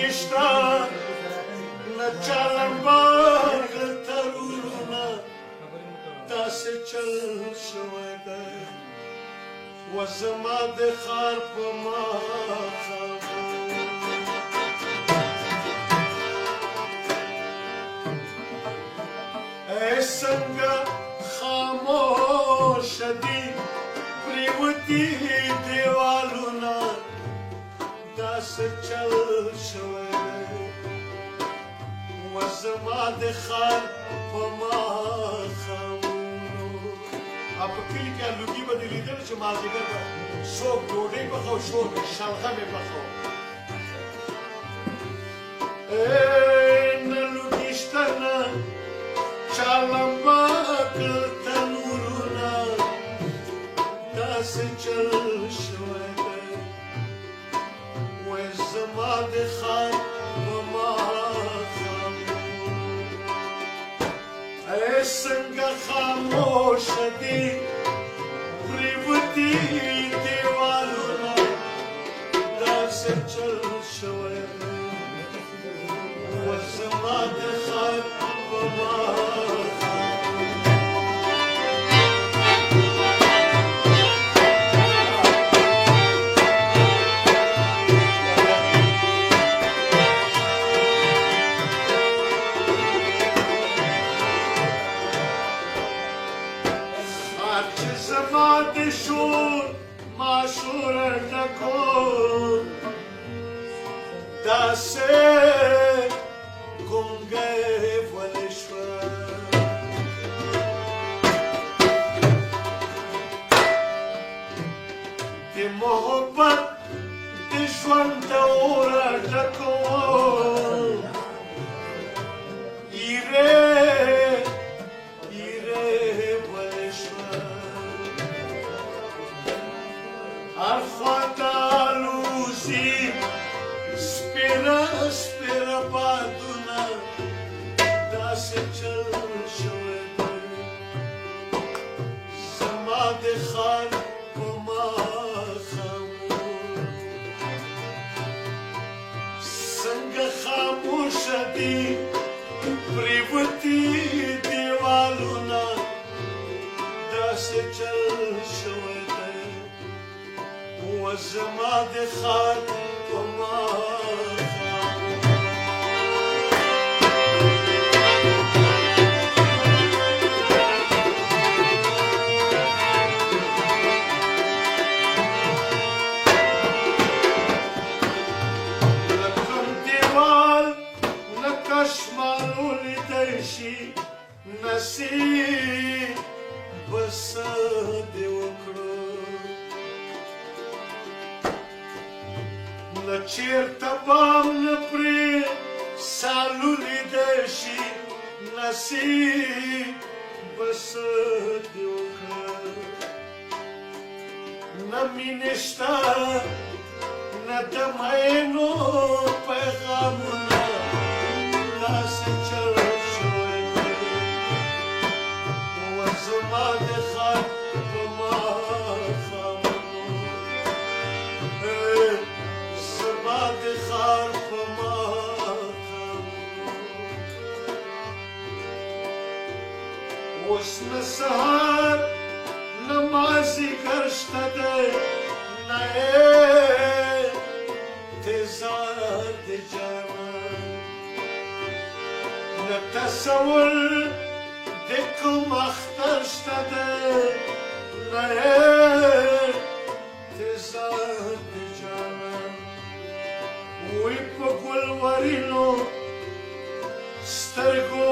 نشتا نه چالمبا کلترونه داسې چل شوی دی و زما د ښار په ماښام ای څنګه خاموشه دي پرېوتي دیوالونه داسې چل شوی دی و زما د ښار په ماښامونو په کلي کې لوګي به دې لیدل چې مازدیګر به څوک ډوډۍ پخوي څوک شلغم یې پخوي نه لوګي شته نه چالمبا کلترونه داسې چل شوی دی وای زما د ښار په ماښامونو ای څنګه خاموشه دي پرېوتي دیوالونه داسې چل شوی دی و زما د ښار په شور ماشور ډکو داسې ګونګی ولې شوه د محبت د ژوند دوره ډکو سپیره بادونه داسې چل شوی دی زما د ښار په ماښامونو څنګه خاموشه دي پرېوتي دیوالونه داسې چل شوی دی و زما د ښار په نصیب بس دې وکړو نه چېرته بام نه پرې سالو لیدی شي نصیب بس دې وکړو نه مینې شته نه د مینو پیغامونه داسې چل زما د ښار په ماښامونو زما د ښار په ماښامونو اوس نه سهار نه مازدیګر شته دی نه انتظار د جانان نه تصور د کوم اختر شته دی نه انتظار د جانان وی په ګلورینو سترګو